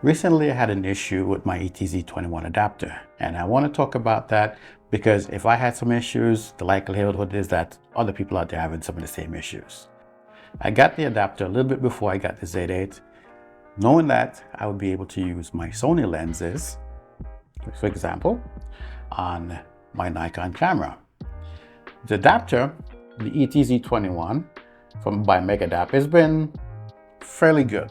Recently, I had an issue with my ETZ21 adapter, and I want to talk about that because if I had some issues, the likelihood is that other people out there having some of the same issues. I got the adapter a little bit before I got the Z8, knowing that I would be able to use my Sony lenses, for example, on my Nikon camera. The adapter, the ETZ21 by Megadap, has been fairly good.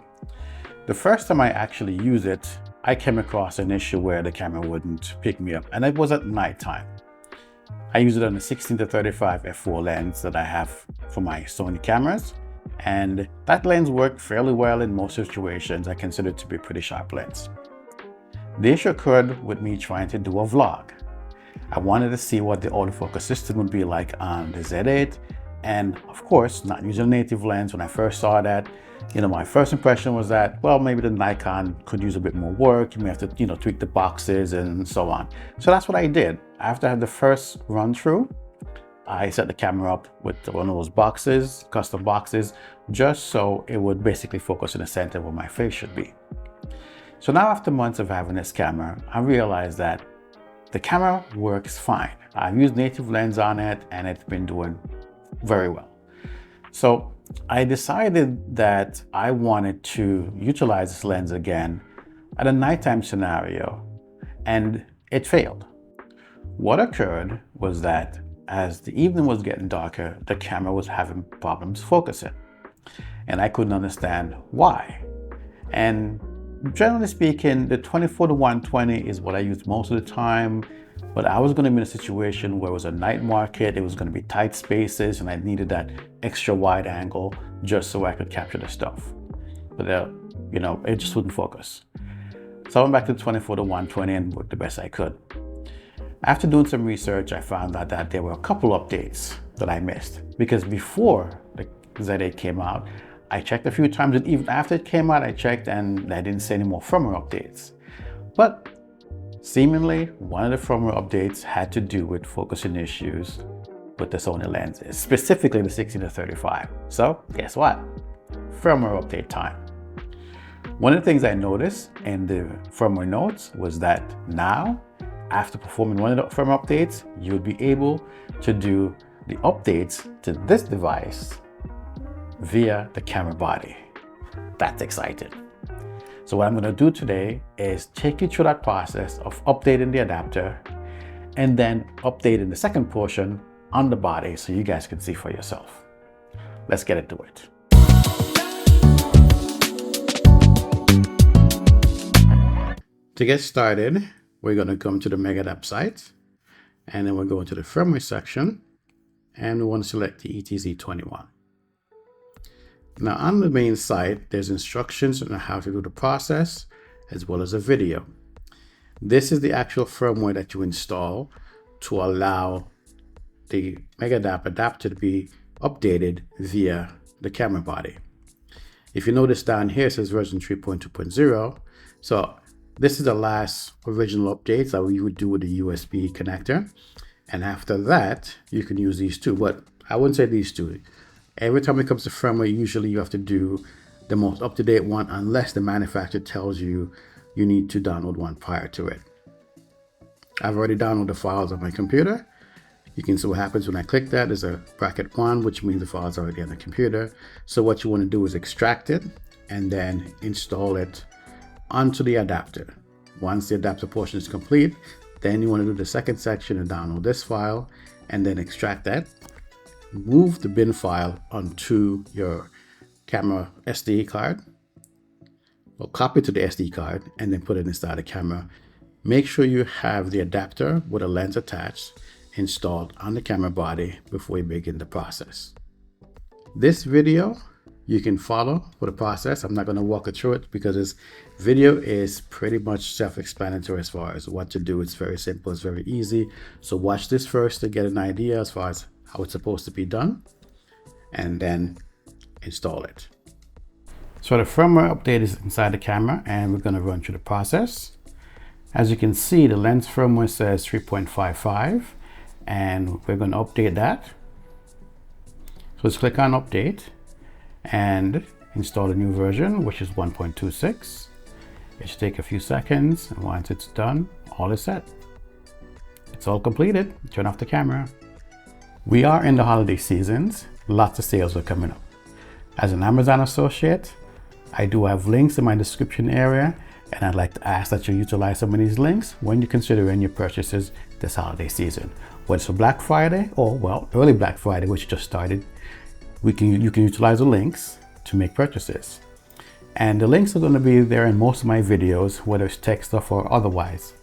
The first time I actually used it, I came across an issue where the camera wouldn't pick me up, and it was at nighttime. I use it on the 16-35 f4 lens that I have for my Sony cameras, and that lens worked fairly well in most situations. I consider it to be a pretty sharp lens. The issue occurred with me trying to do a vlog. I wanted to see what the autofocus system would be like on the Z8, and of course, not using a native lens. When I first saw that, my first impression was that, well, maybe the Nikon could use a bit more work. You may have to, tweak the boxes and so on. So that's what I did. After I had the first run through, I set the camera up with one of those boxes, custom boxes, just so it would basically focus in the center where my face should be. So now after months of having this camera, I realized that the camera works fine. I've used native lens on it and it's been doing very well. So I decided that I wanted to utilize this lens again at a nighttime scenario, and it failed. What occurred was that as the evening was getting darker, the camera was having problems focusing, and I couldn't understand why. And generally speaking, the 24-120 is what I use most of the time, but I was going to be in a situation where it was a night market, it was going to be tight spaces, and I needed that extra wide angle just so I could capture the stuff. But it just wouldn't focus. So I went back to the 24-120 and worked the best I could. After doing some research, I found out that there were a couple updates that I missed, because before the Z8 came out, I checked a few times, and even after it came out, I checked and I didn't see any more firmware updates. But seemingly, one of the firmware updates had to do with focusing issues with the Sony lenses, specifically the 16-35. So guess what? Firmware update time. One of the things I noticed in the firmware notes was that now, after performing one of the firmware updates, you would be able to do the updates to this device via the camera body. That's exciting. So what I'm going to do today is take you through that process of updating the adapter and then updating the second portion on the body so you guys can see for yourself. Let's get into it. To get started, we're going to come to the Megadap site, and then we'll go into the firmware section, and we want to select the ETZ21. Now on the main site, there's instructions on how to do the process as well as a video. This is the actual firmware that you install to allow the Megadap adapter to be updated via the camera body. If you notice down here, it says version 3.2.0. So this is the last original updates that you would do with the USB connector. And after that, you can use these two, but I wouldn't say these two. Every time it comes to firmware, usually you have to do the most up-to-date one unless the manufacturer tells you you need to download one prior to it. I've already downloaded the files on my computer. You can see what happens when I click that. There's a bracket 1, which means the file's already on the computer. So what you want to do is extract it and then install it onto the adapter. Once the adapter portion is complete, then you want to do the second section and download this file and then extract that. Move the bin file onto your camera SD card, or copy it to the SD card and then put it inside the camera. Make sure you have the adapter with a lens attached installed on the camera body before you begin the process. This video you can follow for the process. I'm not going to walk you through it because this video is pretty much self-explanatory as far as what to do. It's very simple, it's very easy. So watch this first to get an idea as far as how it's supposed to be done, and then install it. So the firmware update is inside the camera, and we're going to run through the process. As you can see, the lens firmware says 3.55, and we're going to update that. So let's click on update and install a new version, which is 1.26. It should take a few seconds, and once it's done, all is set. It's all completed. Turn off the camera. We are in the holiday seasons. Lots of sales are coming up. As an Amazon associate, I do have links in my description area, and I'd like to ask that you utilize some of these links when you're considering your purchases this holiday season. Whether it's for Black Friday or, well, early Black Friday, which just started, you can utilize the links to make purchases. And the links are going to be there in most of my videos, whether it's tech stuff or otherwise.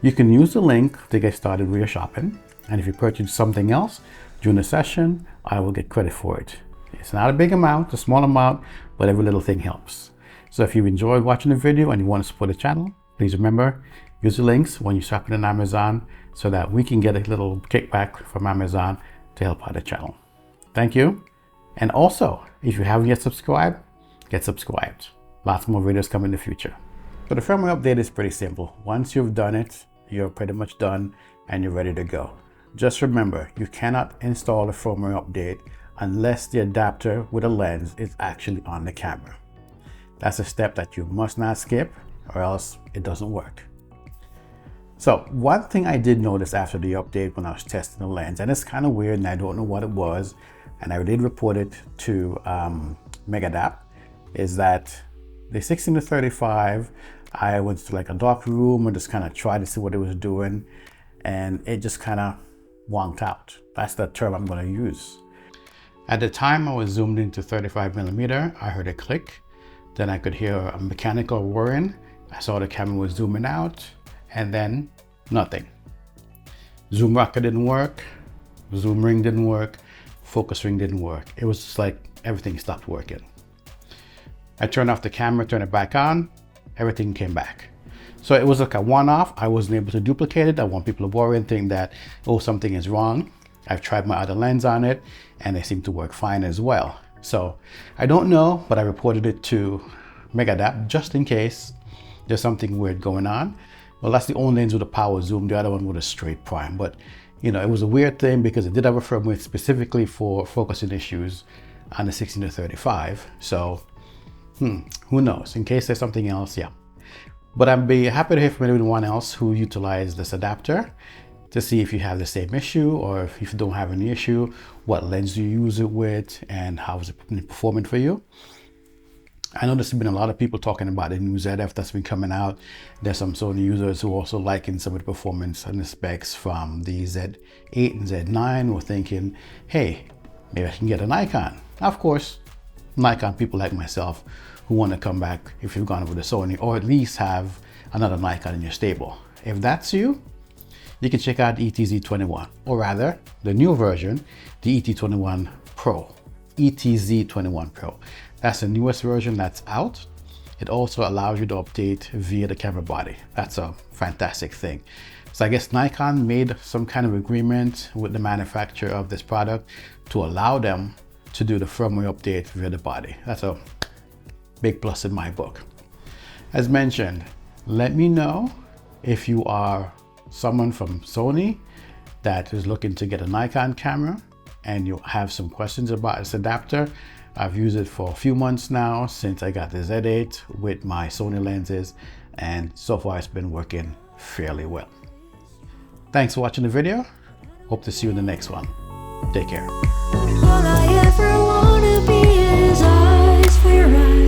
You can use the link to get started with your shopping. And if you purchase something else during the session, I will get credit for it. It's not a big amount, a small amount, but every little thing helps. So if you enjoyed watching the video and you want to support the channel, please remember, use the links when you're shopping on Amazon so that we can get a little kickback from Amazon to help out the channel. Thank you. And also, if you haven't yet subscribed, get subscribed. Lots more videos coming in the future. So the firmware update is pretty simple. Once you've done it, you're pretty much done and you're ready to go. Just remember, you cannot install a firmware update unless the adapter with a lens is actually on the camera. That's a step that you must not skip, or else it doesn't work. So one thing I did notice after the update when I was testing the lens, and it's kind of weird and I don't know what it was, and I did report it to Megadap, is that the 16-35, I went to like a dark room and just kind of tried to see what it was doing, and it just kind of wonked out. That's the term I'm going to use. At the time I was zoomed into 35mm, I heard a click, then I could hear a mechanical whirring. I saw the camera was zooming out, and then nothing. Zoom rocker didn't work, zoom ring didn't work, focus ring didn't work. It was just like everything stopped working. I turned off the camera, turned it back on, everything came back. So it was like a one-off. I wasn't able to duplicate it. I want people to worry and think that, oh, something is wrong. I've tried my other lens on it and they seem to work fine as well. So I don't know, but I reported it to Megadap just in case there's something weird going on. Well, that's the only lens with a power zoom, the other one with a straight prime. But you know, it was a weird thing because it did have a firmware specifically for focusing issues on the 16-35. So who knows? In case there's something else, yeah. But I'd be happy to hear from anyone else who utilized this adapter to see if you have the same issue, or if you don't have any issue, what lens do you use it with and how is it performing for you. I know there's been a lot of people talking about the new ZF that's been coming out. There's some Sony users who also liking some of the performance and the specs from the Z8 and Z9, who are thinking, hey, maybe I can get a Nikon. Of course, Nikon people like myself who want to come back if you've gone with a Sony, or at least have another Nikon in your stable. If that's you, you can check out the ETZ21, or rather the new version, the ET21 Pro, ETZ21 Pro. That's the newest version that's out. It also allows you to update via the camera body. That's a fantastic thing. So I guess Nikon made some kind of agreement with the manufacturer of this product to allow them to do the firmware update via the body. That's a big plus in my book. As mentioned, let me know if you are someone from Sony that is looking to get a Nikon camera and you have some questions about this adapter. I've used it for a few months now since I got the Z8 with my Sony lenses, and so far it's been working fairly well. Thanks for watching the video. Hope to see you in the next one. Take care. All I ever wanna be is eyes for your eyes.